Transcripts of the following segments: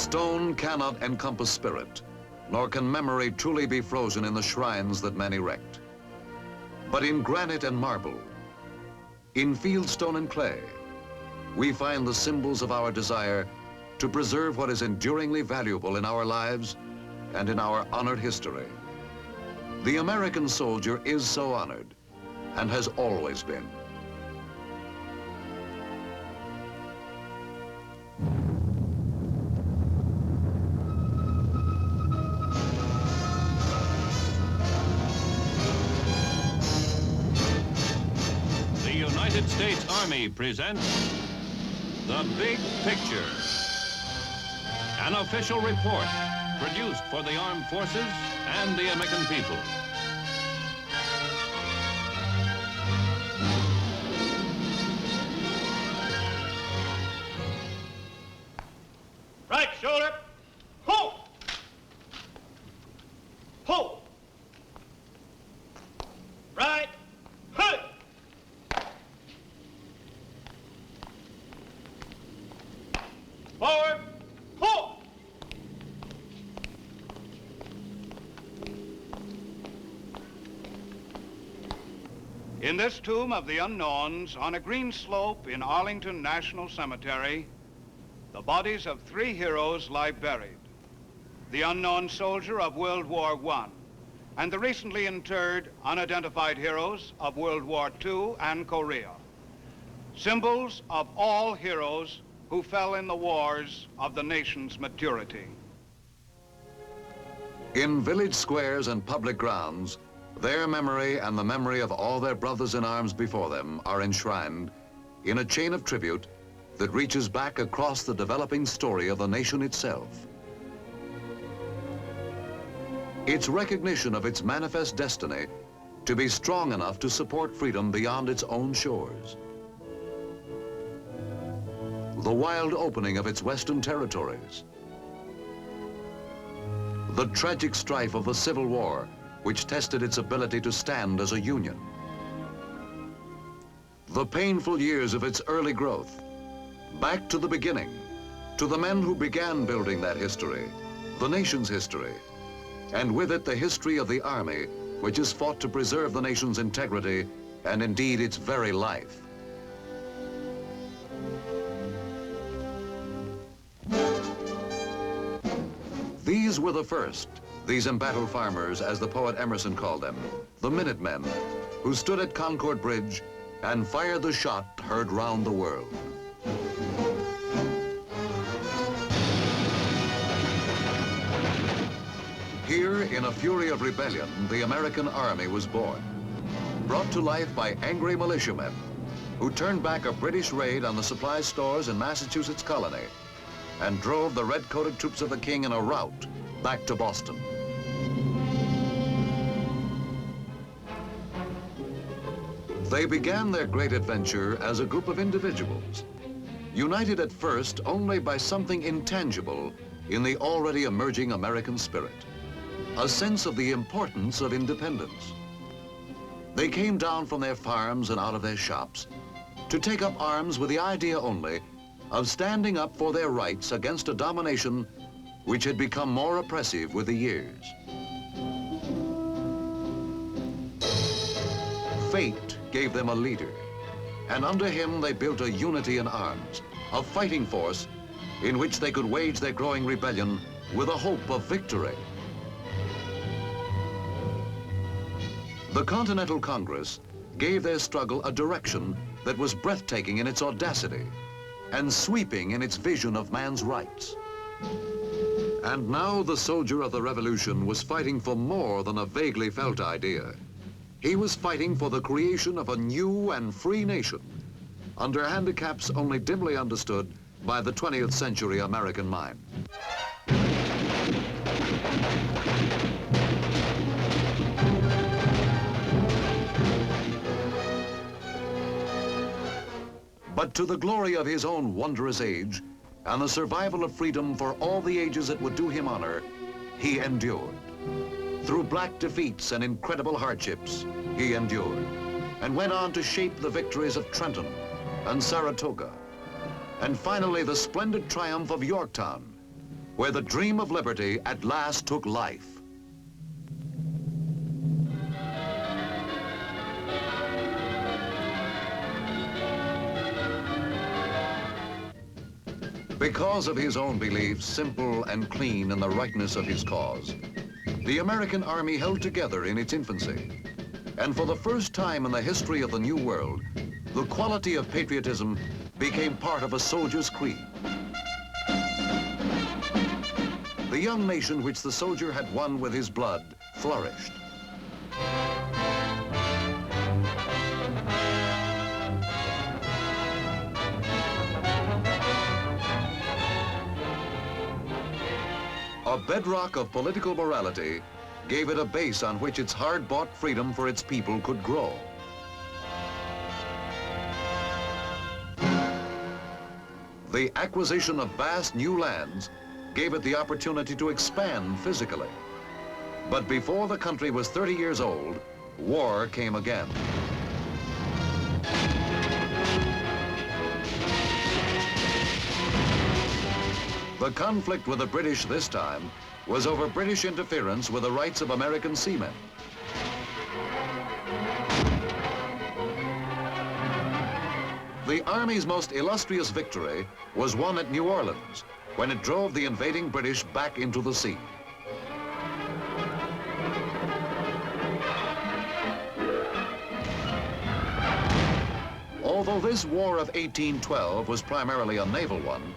Stone cannot encompass spirit, nor can memory truly be frozen in the shrines that men erect. But in granite and marble, in fieldstone and clay, we find the symbols of our desire to preserve what is enduringly valuable in our lives and in our honored history. The American soldier is so honored and has always been. The United States Army presents The Big Picture, an official report produced for the armed forces and the American people. Right shoulder, hold! Hold! Right, hood! Forward, hold! In this tomb of the unknowns, on a green slope in Arlington National Cemetery, the bodies of 3 heroes lie buried. The unknown soldier of World War I, and the recently interred unidentified heroes of World War II and Korea. Symbols of all heroes who fell in the wars of the nation's maturity. In village squares and public grounds, their memory and the memory of all their brothers in arms before them are enshrined in a chain of tribute that reaches back across the developing story of the nation itself. Its recognition of its manifest destiny to be strong enough to support freedom beyond its own shores. The wild opening of its western territories. The tragic strife of the Civil War, which tested its ability to stand as a union. The painful years of its early growth, back to the beginning, to the men who began building that history, the nation's history, and with it the history of the Army, which has fought to preserve the nation's integrity and indeed its very life. These were the first, these embattled farmers, as the poet Emerson called them, the Minutemen, who stood at Concord Bridge and fired the shot heard round the world. Here, in a fury of rebellion, the American Army was born, brought to life by angry militiamen who turned back a British raid on the supply stores in Massachusetts colony and drove the red-coated troops of the King in a rout back to Boston. They began their great adventure as a group of individuals, united at first only by something intangible in the already emerging American spirit, a sense of the importance of independence. They came down from their farms and out of their shops to take up arms with the idea only of standing up for their rights against a domination which had become more oppressive with the years. Fate gave them a leader, and under him they built a unity in arms, a fighting force in which they could wage their growing rebellion with a hope of victory. The Continental Congress gave their struggle a direction that was breathtaking in its audacity and sweeping in its vision of man's rights. And now the soldier of the Revolution was fighting for more than a vaguely felt idea. He was fighting for the creation of a new and free nation under handicaps only dimly understood by the 20th century American mind. But to the glory of his own wondrous age and the survival of freedom for all the ages that would do him honor, he endured. Through black defeats and incredible hardships, he endured and went on to shape the victories of Trenton and Saratoga, and finally the splendid triumph of Yorktown, where the dream of liberty at last took life. Because of his own beliefs, simple and clean in the rightness of his cause, the American Army held together in its infancy. And for the first time in the history of the New World, the quality of patriotism became part of a soldier's creed. The young nation which the soldier had won with his blood flourished. A bedrock of political morality gave it a base on which its hard-bought freedom for its people could grow. The acquisition of vast new lands gave it the opportunity to expand physically. But before the country was 30 years old, war came again. The conflict with the British this time was over British interference with the rights of American seamen. The Army's most illustrious victory was won at New Orleans, when it drove the invading British back into the sea. Although this War of 1812 was primarily a naval one,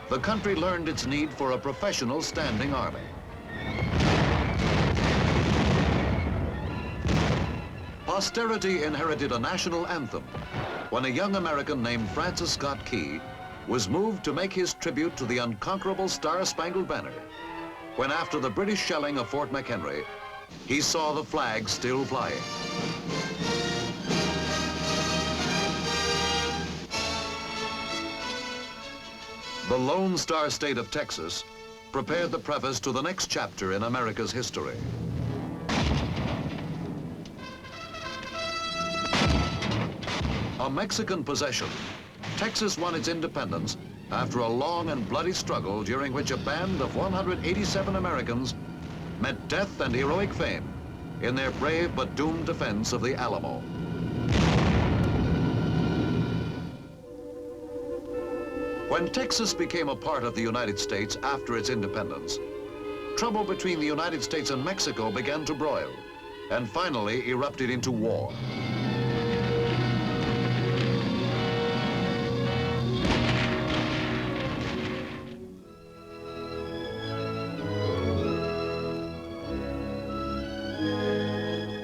the country learned its need for a professional standing army. Posterity inherited a national anthem when a young American named Francis Scott Key was moved to make his tribute to the unconquerable Star-Spangled Banner, when after the British shelling of Fort McHenry, he saw the flag still flying. The Lone Star State of Texas prepared the preface to the next chapter in America's history. A Mexican possession, Texas won its independence after a long and bloody struggle during which a band of 187 Americans met death and heroic fame in their brave but doomed defense of the Alamo. When Texas became a part of the United States after its independence, trouble between the United States and Mexico began to broil and finally erupted into war.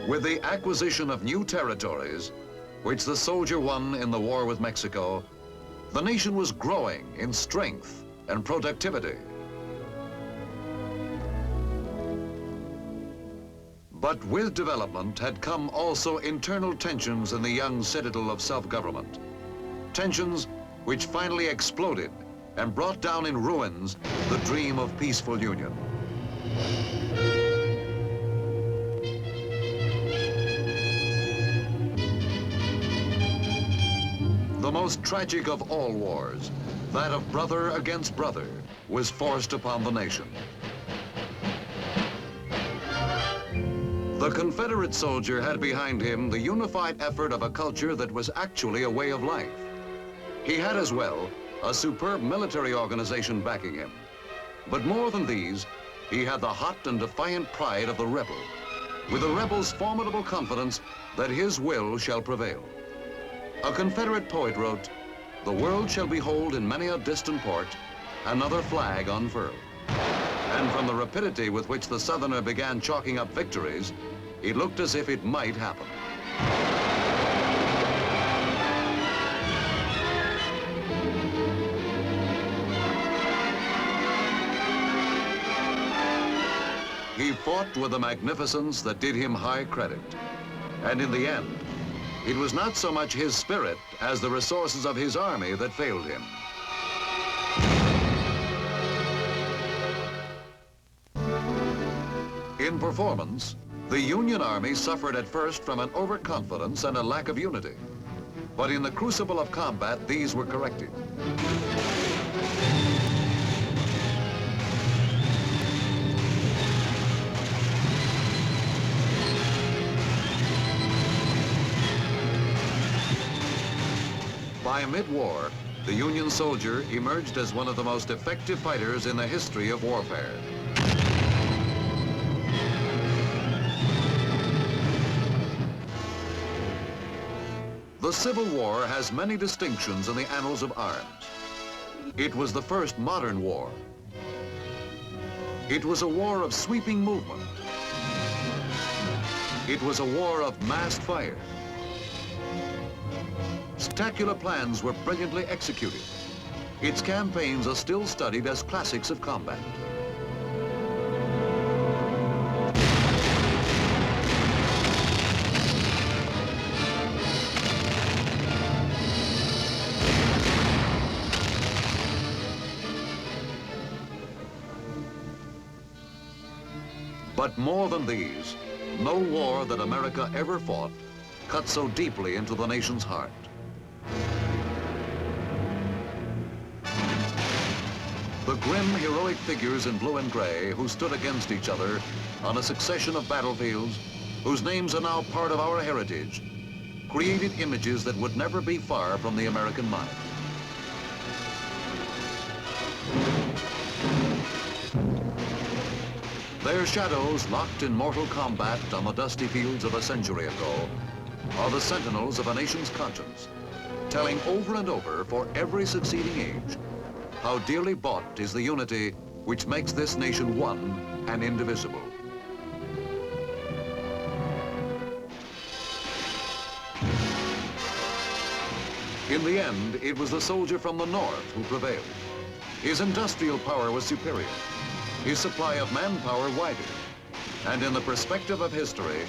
With the acquisition of new territories, which the soldier won in the war with Mexico, the nation was growing in strength and productivity. But with development had come also internal tensions in the young citadel of self-government. Tensions which finally exploded and brought down in ruins the dream of peaceful union. The most tragic of all wars, that of brother against brother, was forced upon the nation. The Confederate soldier had behind him the unified effort of a culture that was actually a way of life. He had as well a superb military organization backing him. But more than these, he had the hot and defiant pride of the rebel, with the rebel's formidable confidence that his will shall prevail. A Confederate poet wrote, "The world shall behold in many a distant port another flag unfurled." And from the rapidity with which the Southerner began chalking up victories, it looked as if it might happen. He fought with a magnificence that did him high credit. And in the end, it was not so much his spirit as the resources of his army that failed him. In performance, the Union Army suffered at first from an overconfidence and a lack of unity. But in the crucible of combat, these were corrected. By mid-war, the Union soldier emerged as one of the most effective fighters in the history of warfare. The Civil War has many distinctions in the annals of arms. It was the first modern war. It was a war of sweeping movement. It was a war of massed fire. Spectacular plans were brilliantly executed. Its campaigns are still studied as classics of combat. But more than these, no war that America ever fought cut so deeply into the nation's heart. The grim, heroic figures in blue and gray who stood against each other on a succession of battlefields, whose names are now part of our heritage, created images that would never be far from the American mind. Their shadows, locked in mortal combat on the dusty fields of a century ago, are the sentinels of a nation's conscience, telling over and over for every succeeding age how dearly bought is the unity which makes this nation one and indivisible. In the end, it was the soldier from the north who prevailed. His industrial power was superior, his supply of manpower wider, and in the perspective of history,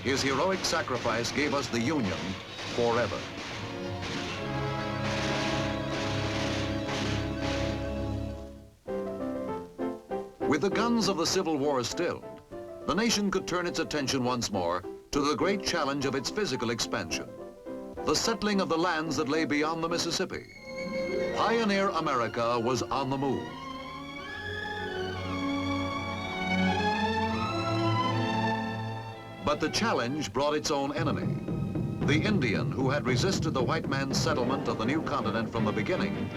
his heroic sacrifice gave us the Union forever. With the guns of the Civil War stilled, the nation could turn its attention once more to the great challenge of its physical expansion, the settling of the lands that lay beyond the Mississippi. Pioneer America was on the move. But the challenge brought its own enemy. The Indian, who had resisted the white man's settlement of the new continent from the beginning,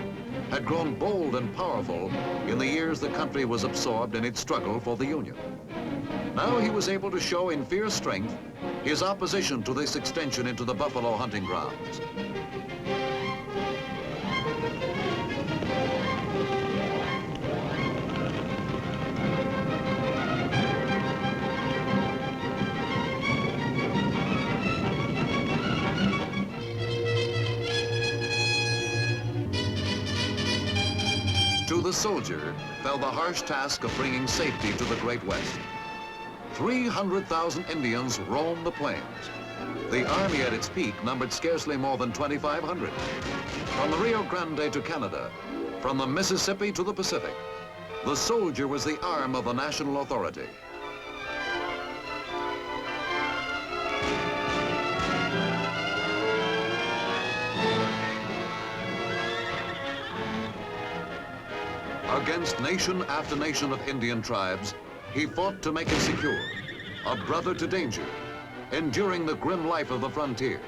had grown bold and powerful in the years the country was absorbed in its struggle for the Union. Now he was able to show in fierce strength his opposition to this extension into the buffalo hunting grounds. To the soldier fell the harsh task of bringing safety to the Great West. 300,000 Indians roamed the plains. The army at its peak numbered scarcely more than 2,500. From the Rio Grande to Canada, from the Mississippi to the Pacific, the soldier was the arm of the national authority. Against nation after nation of Indian tribes, he fought to make it secure, a brother to danger, enduring the grim life of the frontier,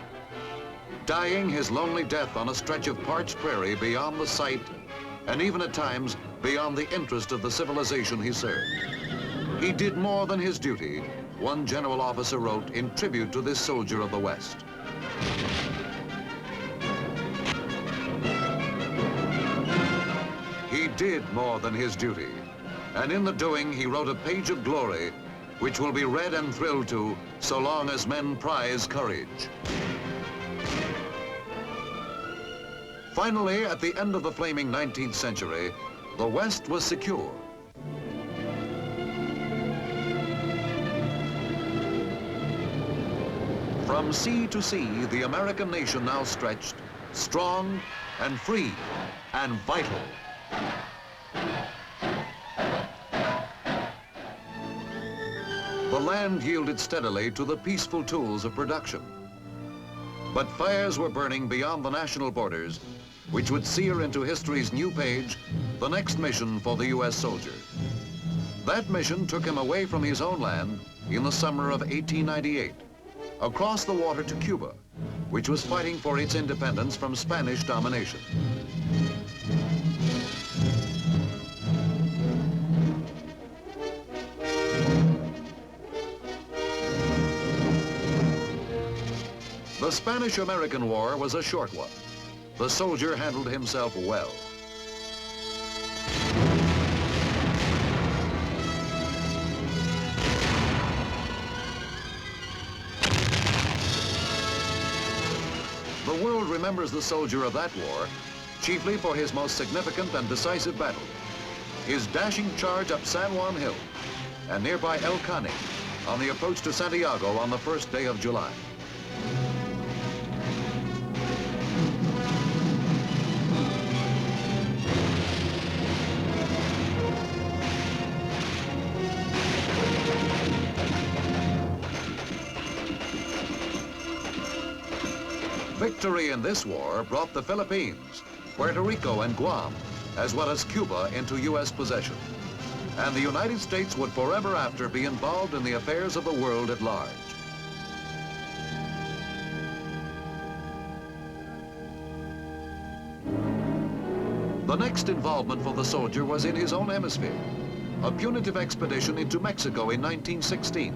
dying his lonely death on a stretch of parched prairie beyond the sight, and even at times beyond the interest of the civilization he served. He did more than his duty, one general officer wrote in tribute to this soldier of the West. He did more than his duty, and in the doing he wrote a page of glory which will be read and thrilled to so long as men prize courage. Finally, at the end of the flaming 19th century, the West was secure. From sea to sea, the American nation now stretched, strong and free and vital. The land yielded steadily to the peaceful tools of production. But fires were burning beyond the national borders, which would sear into history's new page the next mission for the U.S. soldier. That mission took him away from his own land in the summer of 1898, across the water to Cuba, which was fighting for its independence from Spanish domination. The Spanish-American War was a short one. The soldier handled himself well. The world remembers the soldier of that war chiefly for his most significant and decisive battle, his dashing charge up San Juan Hill and nearby El Caney on the approach to Santiago on the first day of July. Victory in this war brought the Philippines, Puerto Rico, and Guam, as well as Cuba, into U.S. possession. And the United States would forever after be involved in the affairs of the world at large. The next involvement for the soldier was in his own hemisphere, a punitive expedition into Mexico in 1916,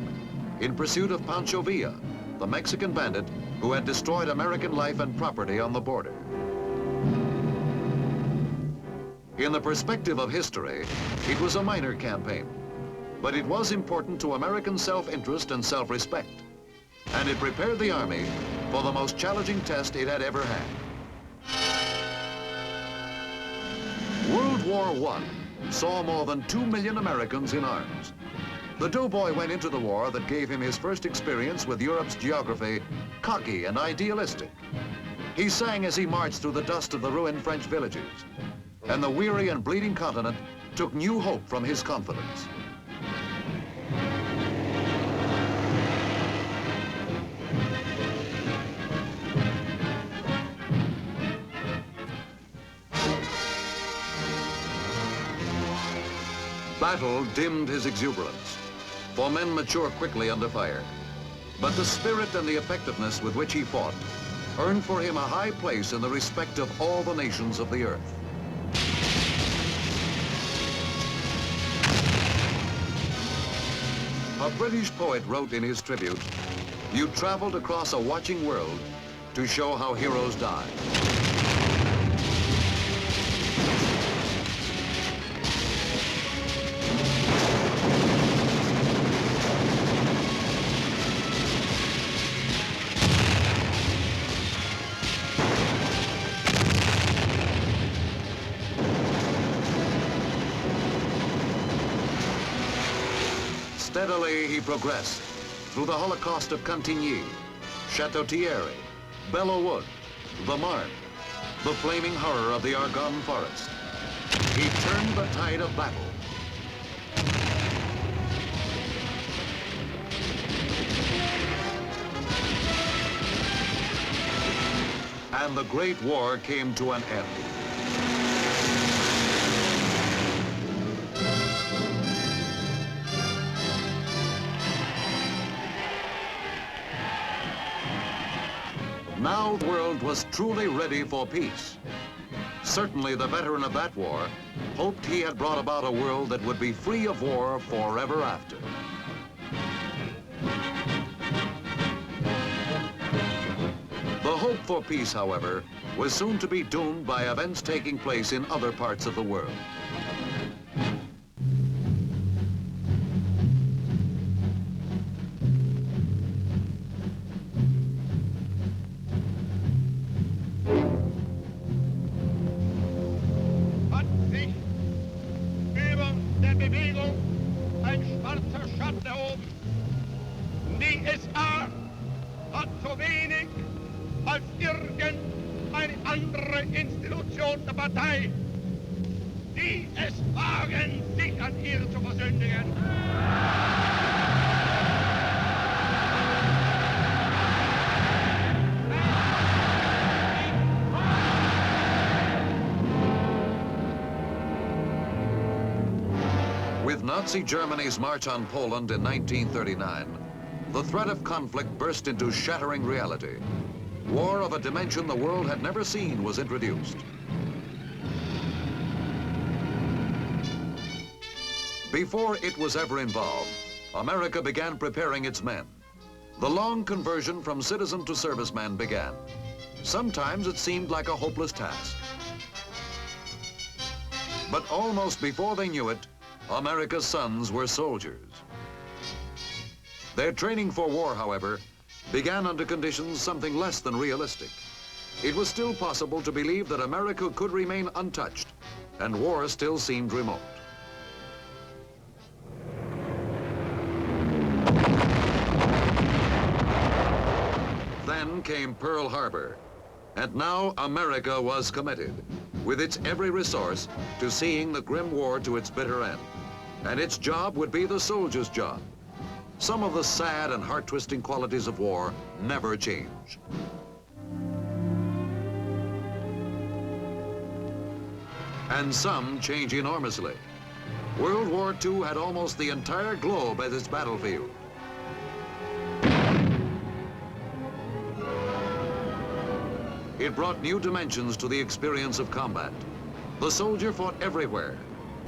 in pursuit of Pancho Villa, the Mexican bandit who had destroyed American life and property on the border. In the perspective of history, it was a minor campaign, but it was important to American self-interest and self-respect, and it prepared the Army for the most challenging test it had ever had. World War I saw more than 2 million Americans in arms. The doughboy went into the war that gave him his first experience with Europe's geography, cocky and idealistic. He sang as he marched through the dust of the ruined French villages, and the weary and bleeding continent took new hope from his confidence. Battle dimmed his exuberance, for men mature quickly under fire. But the spirit and the effectiveness with which he fought earned for him a high place in the respect of all the nations of the earth. A British poet wrote in his tribute, "You traveled across a watching world to show how heroes die." Steadily he progressed through the Holocaust of Cantigny, Château-Thierry, Belleau Wood, the Marne, the flaming horror of the Argonne Forest. He turned the tide of battle. And the Great War came to an end. Now the world was truly ready for peace. Certainly the veteran of that war hoped he had brought about a world that would be free of war forever after. The hope for peace, however, was soon to be doomed by events taking place in other parts of the world. Die SA hat so wenig als irgendeine andere Institution der Partei, die es wagen, sich an ihr zu versündigen. With Nazi Germany's march on Poland in 1939, the threat of conflict burst into shattering reality. War of a dimension the world had never seen was introduced. Before it was ever involved, America began preparing its men. The long conversion from citizen to serviceman began. Sometimes it seemed like a hopeless task. But almost before they knew it, America's sons were soldiers. Their training for war, however, began under conditions something less than realistic. It was still possible to believe that America could remain untouched, and war still seemed remote. Then came Pearl Harbor, and now America was committed, with its every resource, to seeing the grim war to its bitter end. And its job would be the soldier's job. Some of the sad and heart-twisting qualities of war never change. And some change enormously. World War II had almost the entire globe as its battlefield. It brought new dimensions to the experience of combat. The soldier fought everywhere,